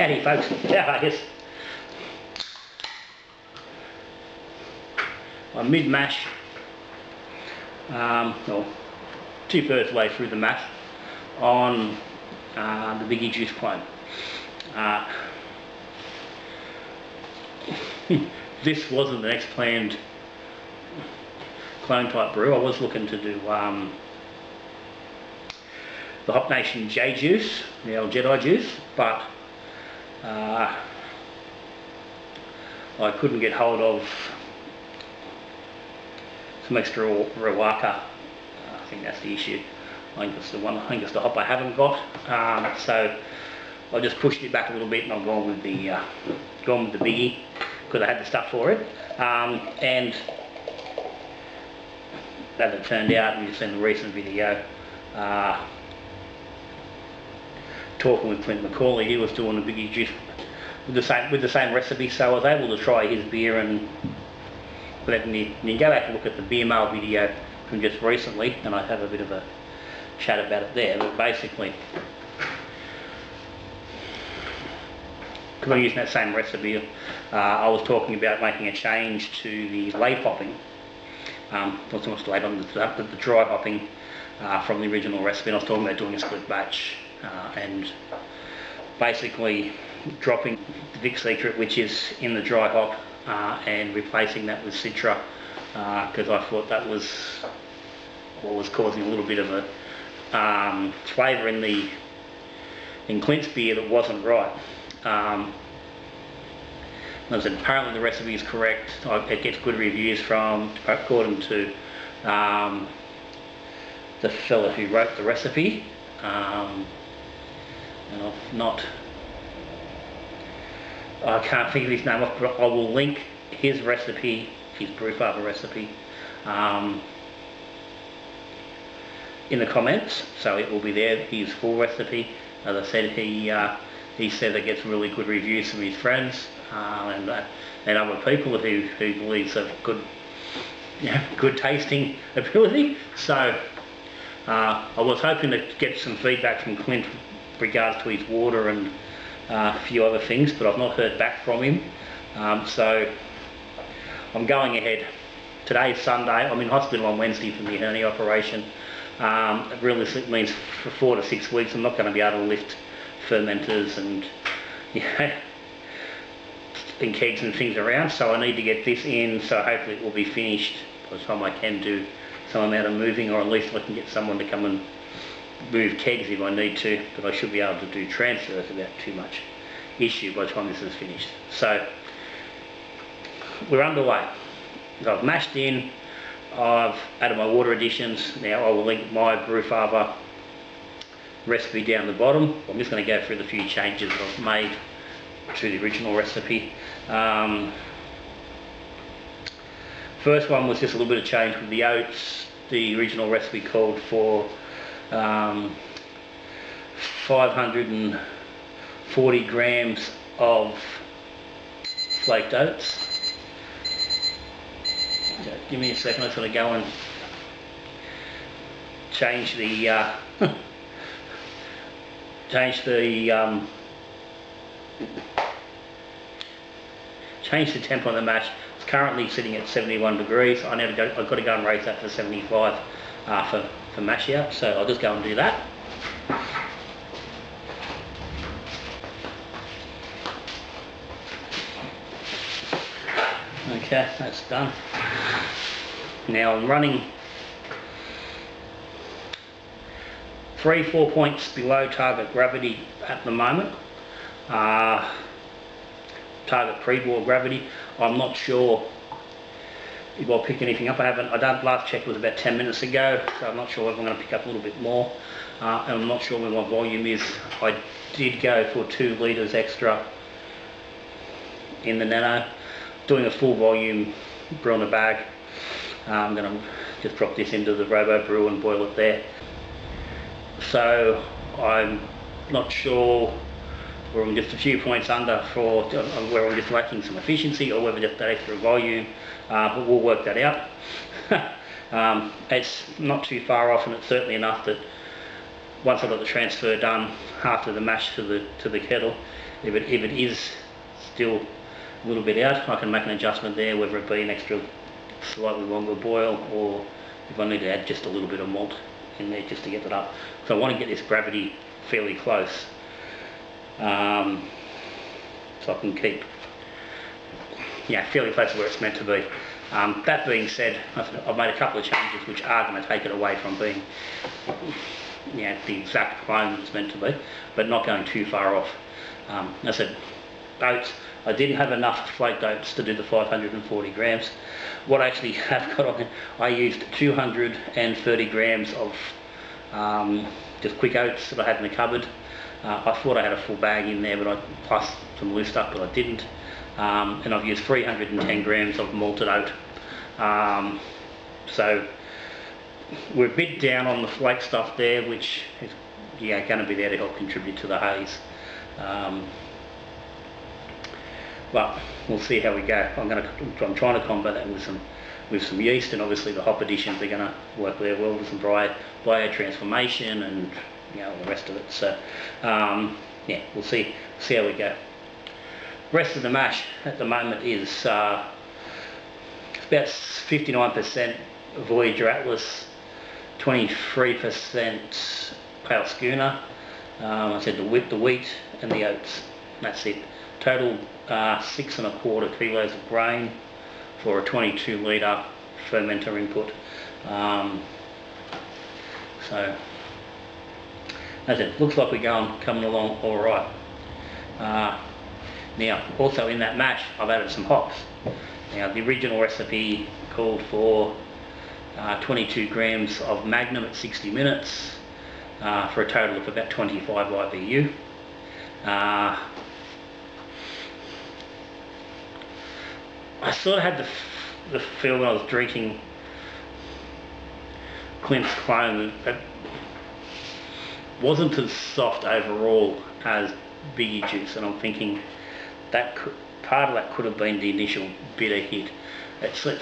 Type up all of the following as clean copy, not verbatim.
Howdy folks, how are you? I'm mid-mash, well, 2/3 way through the mash on the Biggie Juice clone. This wasn't the next planned clone type brew. I was looking to do the Hop Nation J Juice, the old Jedi juice, but I couldn't get hold of some extra Rawaka. I think that's the issue. I think it's the one. I think it's the hop I haven't got. So I just pushed it back a little bit, and I've gone with the Biggie because I had the stuff for it. And as it turned out, and you've seen the recent video, talking with Clint McCauley, he was doing the Biggie Juice with the same recipe, so I was able to try his beer. And let me go back and look at the beer mail video from just recently, and I have a bit of a chat about it there. But basically, because I'm using that same recipe, I was talking about making a change to the late hopping. Not so much late on the dry hopping from the original recipe. And I was talking about doing a split batch and basically dropping the Vic Secret, which is in the dry hop, and replacing that with Citra, because I thought that was what was causing a little bit of a flavour in Clint's beer that wasn't right. As I said, apparently the recipe is correct. It gets good reviews from, according to the fella who wrote the recipe, and I can't think of his name off, but I will link his recipe, his Brewfather recipe, in the comments, so it will be there, his full recipe. As I said, he said it gets really good reviews from his friends and other people who believes of good tasting ability. So I was hoping to get some feedback from Clint with regards to his water and a few other things, but I've not heard back from him. So I'm going ahead. Today's Sunday. I'm in hospital on Wednesday for the hernia operation. It really means for 4 to 6 weeks I'm not going to be able to lift fermenters and and kegs and things around, so I need to get this in, so hopefully it will be finished by the time I can do some amount of moving, or at least I can get someone to come and move kegs if I need to, but I should be able to do transfers without too much issue by the time this is finished. So we're underway. I've mashed in, I've added my water additions. Now I will link my Brewfather recipe down the bottom. I'm just going to go through the few changes that I've made to the original recipe. First one was just a little bit of change with the oats. The original recipe called for 540 grams of flaked oats. So give me a second, I'm just going to go and change the change the temp on the mash. It's currently sitting at 71 degrees. I've got to go and raise that to 75 for mash out, so I'll just go and do that. Okay, that's done. Now I'm running 3-4 points below target gravity at the moment. Target pre-boil gravity. I'm not sure if I'll pick anything up. Last check was about 10 minutes ago, so I'm not sure if I'm going to pick up a little bit more. And I'm not sure where my volume is. I did go for 2 litres extra in the nano. Doing a full volume brew in a bag. I'm going to just drop this into the Robo Brew and boil it there. So I'm not sure where I'm just a few points under for where I'm just lacking some efficiency, or whether just that extra volume, but we'll work that out. It's not too far off, and it's certainly enough that once I've got the transfer done after the mash to the kettle, If it is still a little bit out, I can make an adjustment there, whether it be an extra slightly longer boil, or if I need to add just a little bit of malt in there just to get that up. So I want to get this gravity fairly close, so I can keep fairly close to where it's meant to be. That being said, I've made a couple of changes which are going to take it away from being the exact clone it's meant to be, but not going too far off. I said oats, I didn't have enough flaked oats to do the 540 grams. What I actually have got on, I used 230 grams of just quick oats that I had in the cupboard. I thought I had a full bag in there, but plus some loose stuff, but I didn't. And I've used 310 grams of malted oat. So we're a bit down on the flake stuff there, which is going to be there to help contribute to the haze. But we'll see how we go. I'm trying to combat that with some yeast, and obviously the hop additions are going to work there well with some biotransformation and all the rest of it. So we'll see how we go. Rest of the mash at the moment is about 59% Voyager Atlas, 23% Pale Schooner. I said the wheat and the oats. That's it. Total 6¼ kilos of grain for a 22 litre fermenter input. So as it looks like we're coming along all right. Now, also in that mash, I've added some hops. Now, the original recipe called for 22 grams of Magnum at 60 minutes for a total of about 25 IBU. I sort of had the feel when I was drinking Clint's clone that it wasn't as soft overall as Biggie Juice, and I'm thinking that part of that could have been the initial bitter hit.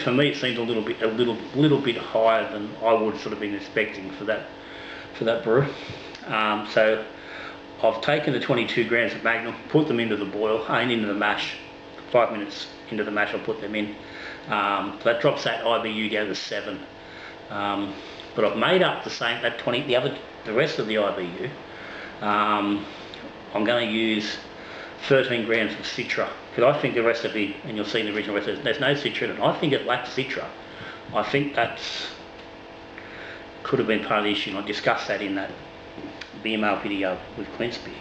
For me, it seemed a little bit higher than I would sort of been expecting for that brew. So I've taken the 22 grams of Magnum, put them into the boil, into the mash. 5 minutes into the mash, I'll put them in. So that drops that IBU down to 7. But I've made up the rest of the IBU. I'm going to use 13 grams of Citra, because I think the recipe, and you'll see in the original recipe, there's no Citra in it. I think it lacks Citra. I think could have been part of the issue, and I discussed that in that BML video with Clint's beer.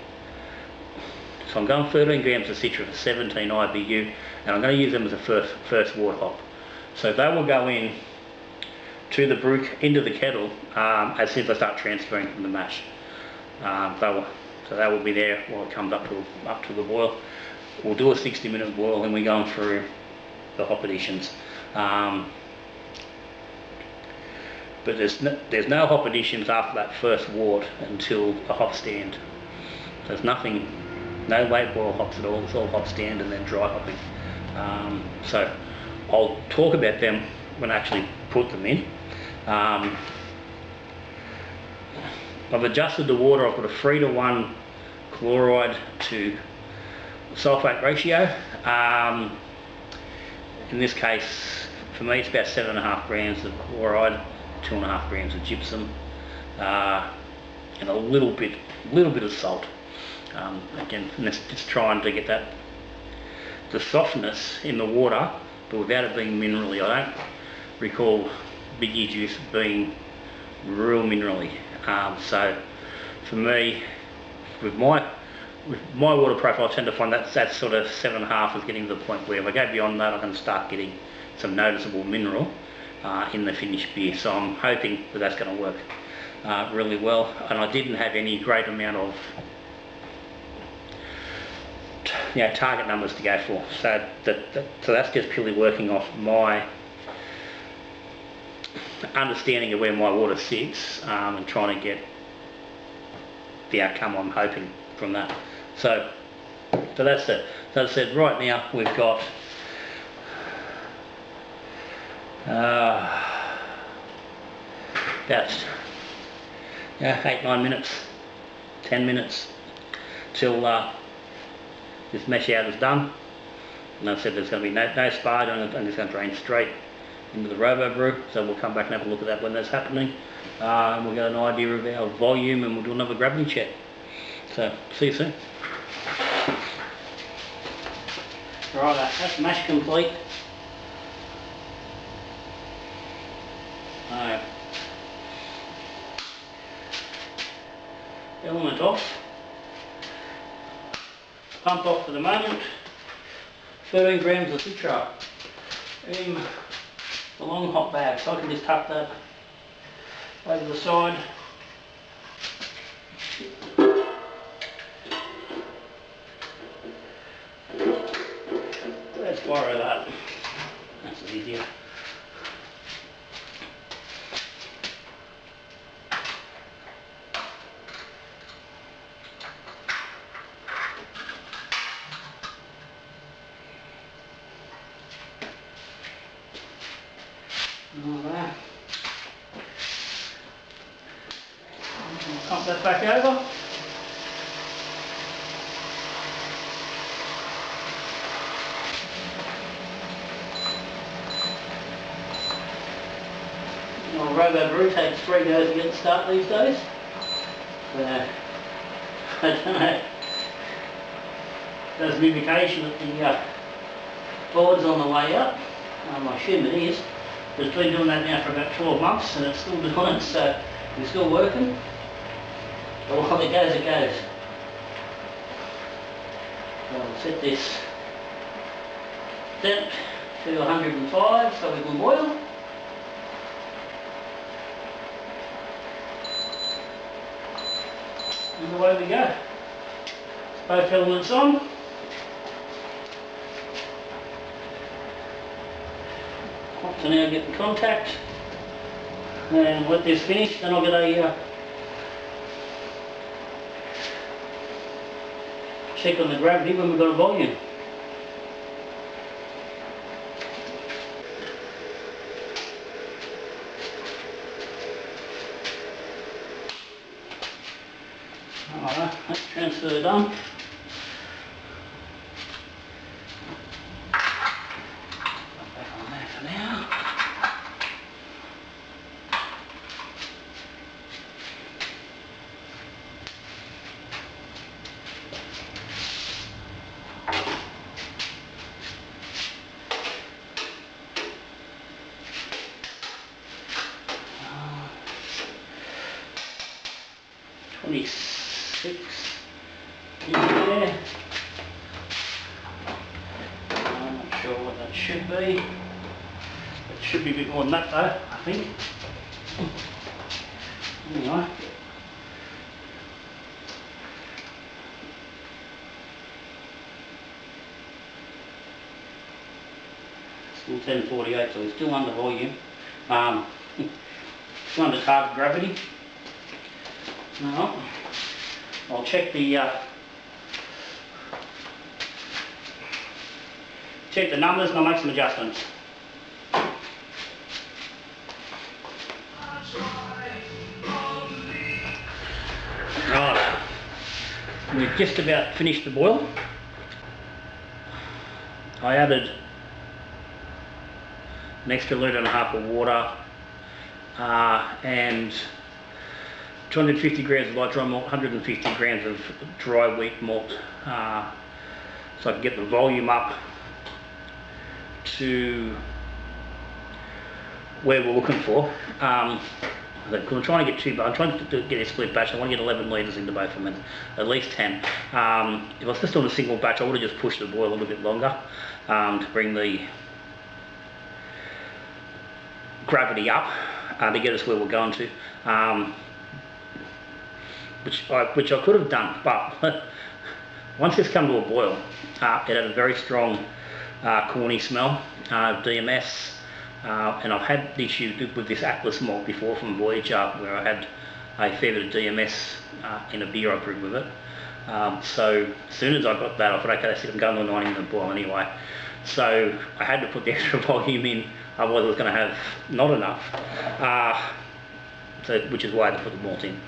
So I'm going 13 grams of Citra for 17 IBU, and I'm going to use them as a first wort hop. So they will go in to the brew, into the kettle, as soon as I start transferring from the mash. So that will be there while it comes up to the boil. We'll do a 60-minute boil, and we're going through the hop additions. But there's no hop additions after that first wort until the hop stand. There's nothing, no late boil hops at all. It's all hop stand and then dry hopping. So I'll talk about them when I actually put them in. I've adjusted the water. I've got a 3:1 chloride to sulfate ratio. In this case, for me, it's about 7.5 grams of chloride, 2.5 grams of gypsum, and a little bit of salt. Again, just trying to get the softness in the water, but without it being minerally. I don't recall Biggie Juice being real minerally. So for me, with my water profile, I tend to find that sort of 7.5 is getting to the point where if I go beyond that, I'm going to start getting some noticeable mineral in the finished beer. So I'm hoping that that's going to work really well. And I didn't have any great amount of target numbers to go for. So that's just purely working off my understanding of where my water sits, and trying to get the outcome I'm hoping from that. So that's it. So as I said, right now we've got about 8-9 minutes, 10 minutes till this mesh out is done. And I said there's going to be no spade, and it's going to drain straight into the Robo Brew, so we'll come back and have a look at that when that's happening. And we'll get an idea of our volume, and we'll do another gravity check. So, see you soon. Right, that's mash complete. Element off. Pump off for the moment. 13 grams of Citra in the long hot bag, so I can just tuck that over the side. Let's borrow that. That's easier. Alright. Pump that back over. Well, Robo Brew takes 3 goes to get the start these days. I don't know. There's an indication that the board's on the way up. I assume it is. It's been doing that now for about 12 months and it's still doing it, so we're still working. But while it goes, it goes. So I'll set this temp to 105 so we can boil. And away we go. Both elements on. So now get in contact and let this finish, then I'll get a check on the gravity when we've got a volume. Alright, that's transfer done. In there. I'm not sure what that should be. It should be a bit more than that though, I think. Anyway. Still 1048, so we're still under volume. Still under target gravity. Now, I'll check the numbers and I'll make some adjustments. Right, we've just about finished the boil. I added an extra litre and a half of water and 250 grams of light dry malt, 150 grams of dry wheat malt, so I can get the volume up to where we're looking for. I'm trying to get I'm trying to get a split batch. I want to get 11 litres into both of them, at least 10. If I was just on a single batch, I would have just pushed the boil a little bit longer to bring the gravity up to get us where we're going to. Which I could have done, but once this come to a boil, it had a very strong corny smell of DMS, and I've had the issue with this Atlas malt before from Voyager, where I had a fair bit of DMS in a beer I brewed with it. So as soon as I got that, I thought, okay, that's it, I'm going to a 90-minute boil anyway. So I had to put the extra volume in, otherwise I was going to have not enough. Which is why I had to put the malt in.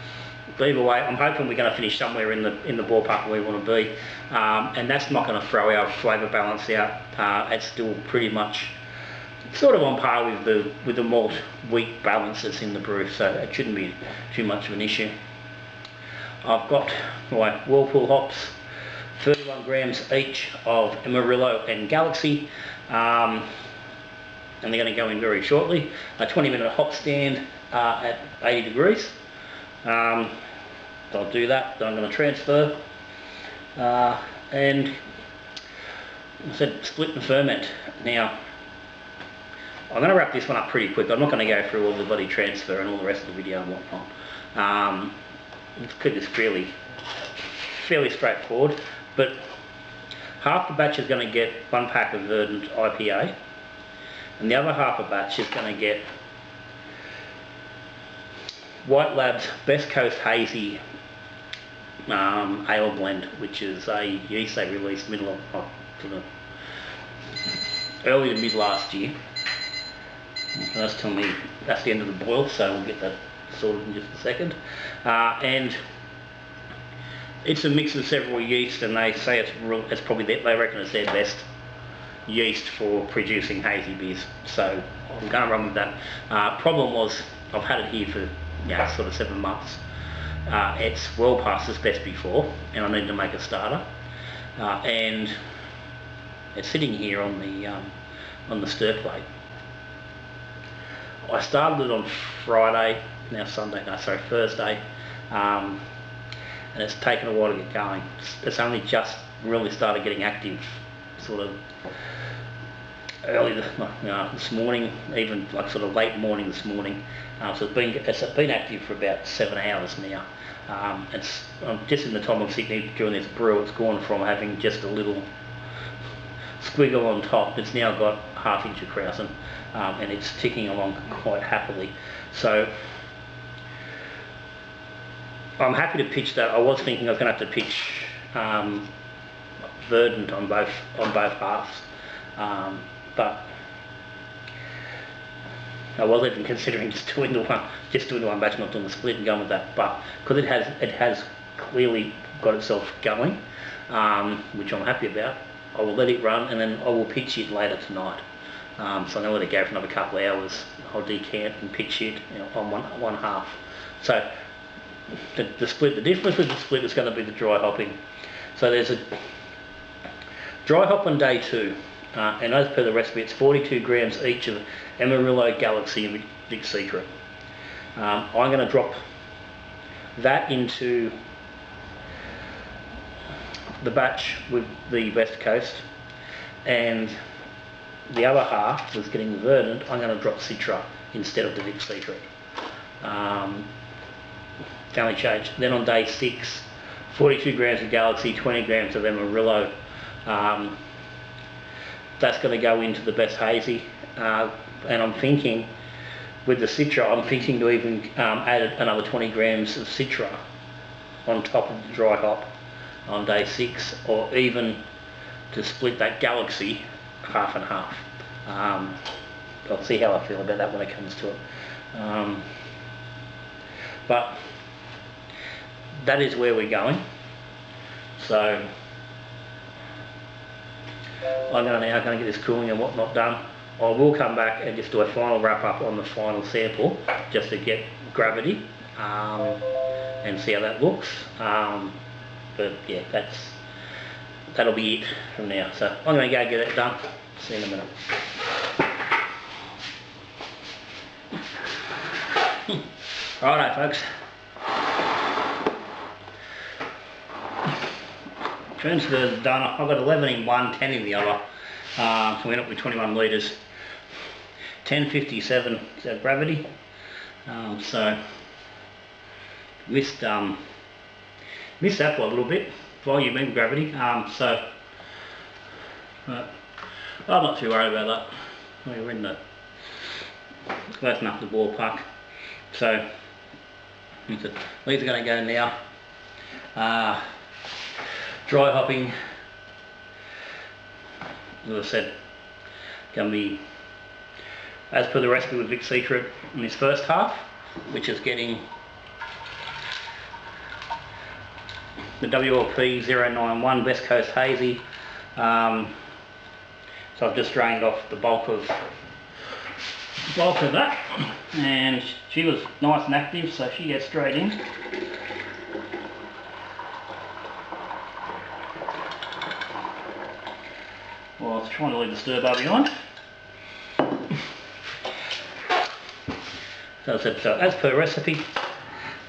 But either way, I'm hoping we're going to finish somewhere in the ballpark where we want to be, and that's not going to throw our flavour balance out. It's still pretty much sort of on par with the malt wheat balance that's in the brew, so it shouldn't be too much of an issue. I've got my whirlpool hops, 31 grams each of Amarillo and Galaxy, and they're going to go in very shortly. A 20-minute hop stand at 80 degrees. I'll do that, then I'm going to transfer, and I said split and ferment. Now, I'm going to wrap this one up pretty quick. I'm not going to go through all the bloody transfer and all the rest of the video and whatnot. Let's keep this fairly straightforward, but half the batch is going to get 1 pack of Verdant IPA, and the other half of the batch is going to get White Lab's Best Coast Hazy ale blend, which is a yeast they released early to mid last year. That's telling me that's the end of the boil, so we'll get that sorted in just a second. And it's a mix of several yeasts, and they say it's probably they reckon it's their best yeast for producing hazy beers. So I'm going to run with that. Problem was I've had it here for sort of 7 months. It's well past its best before, and I need to make a starter. And it's sitting here on the stir plate. I started it on Thursday, and it's taken a while to get going. It's only just really started getting active, sort of early this morning, even like sort of late morning this morning. So it's been active for about 7 hours now. Just in the time I'm sitting here doing this brew, it's gone from having just a little squiggle on top. It's now got ½ inch of krausen, and it's ticking along quite happily. So I'm happy to pitch that. I was thinking I was going to have to pitch Verdant on both halves, but I was even considering just doing the one batch, not doing the split and going with that. But because it has clearly got itself going, which I'm happy about, I will let it run, and then I will pitch it later tonight. So I'm going to let it go for another couple of hours. I'll decant and pitch it on one half. So the difference with the split is going to be the dry hopping. So there's a dry hop on day 2, and as per the recipe, it's 42 grams each of Amarillo, Galaxy and Vic Secret. I'm going to drop that into the batch with the West Coast, and the other half was getting the Verdant. I'm going to drop Citra instead of the Vic Secret. The only change. Then on day 6, 42 grams of Galaxy, 20 grams of Amarillo. That's going to go into the Best Hazy, and I'm thinking with the Citra, I'm thinking to even add another 20 grams of Citra on top of the dry hop on day 6, or even to split that Galaxy half and half. I'll see how I feel about that when it comes to it. But that is where we're going. So I'm now going to get this cooling and whatnot done. I will come back and just do a final wrap up on the final sample, just to get gravity and see how that looks. But yeah, that'll be it from now. So I'm going to go get it done. See you in a minute. Righto, folks. Transfer's done. I've got 11 in one, 10 in the other. So we end up with 21 litres. 1057 is our gravity. So missed that by a little bit. Volume and gravity. So I'm not too worried about that. We're in the close enough to the ballpark. So these are going to go now. Dry hopping, as I said, going to be as per the recipe with Vic Secret in this first half, which is getting the WLP 091 West Coast Hazy. So I've just drained off the bulk of that, and she was nice and active, so she gets straight in. Well, I was trying to leave the stir bar behind. So as per recipe,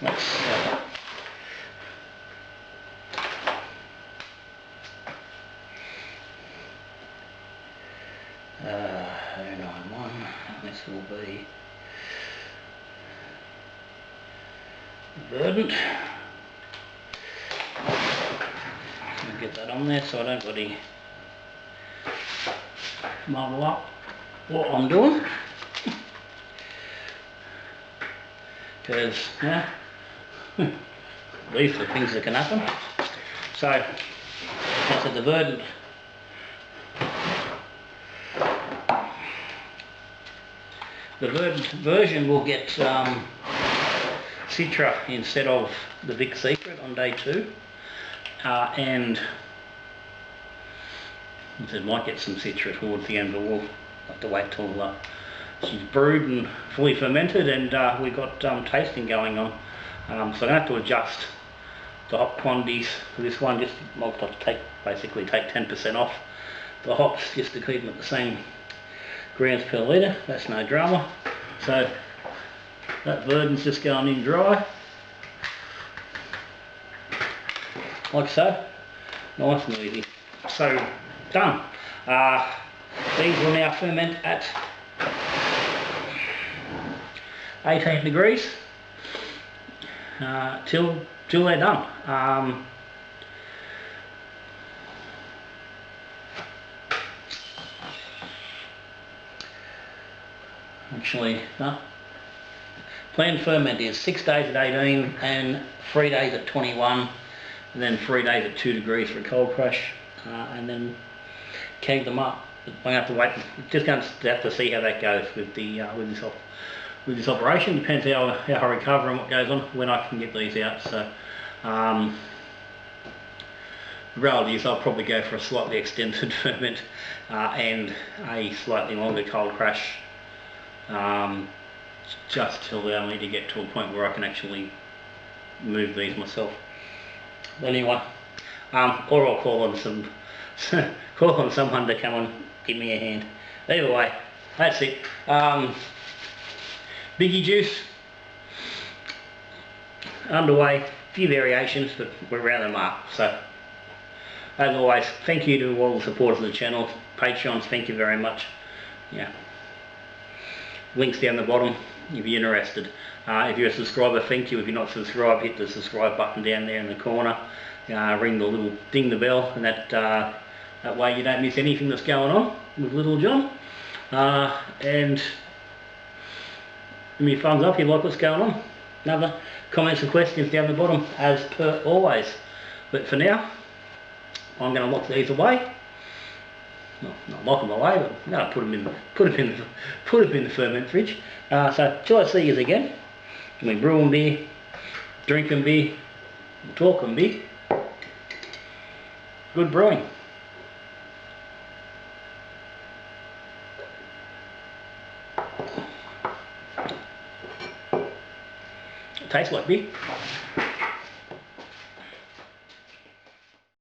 let's 091, this will be Verdant. I'll get that on there so I don't really muddle up what I'm doing, because these are the things that can happen. So I said the Verdant version will get Citra instead of the Vic Secret on day 2, and it might get some Citra towards the end, but we'll have to wait till she's brewed and fully fermented, and we've got tasting going on. So I'm going to have to adjust the hop quantities for this one. I'll have to basically take 10% off the hops just to keep them at the same grams per litre. That's no drama. So that Verdant's just going in dry, like so, nice and easy. So done. These will now ferment at 18 degrees till they're done. Actually, planned ferment is 6 days at 18 and 3 days at 21, and then 3 days at 2 degrees for a cold crush, and then keg them up. I'm going to have to wait. Just going to have to see how that goes with with this operation. Depends how I recover and what goes on when I can get these out. So the reality is I'll probably go for a slightly extended ferment and a slightly longer cold crush, just till I need to get to a point where I can actually move these myself. Anyway, or I'll call on someone to come and give me a hand. Either way, that's it. Biggie Juice underway, a few variations, but we're around the mark. So as always, thank you to all the supporters of the channel. Patreons, thank you very much. Yeah, links down the bottom if you're interested. If you're a subscriber, thank you. If you're not subscribed, hit the subscribe button down there in the corner. Ring the little ding the bell, and that way you don't miss anything that's going on with Little John. And give me a thumbs up if you like what's going on. Another comments and questions down the bottom as per always. But for now, I'm going to lock these away. Well, not lock them away, but I'm going to put them in the ferment fridge. So till I see you again, we brew and beer, drink and beer, talk and beer. Good brewing. Tastes like beer.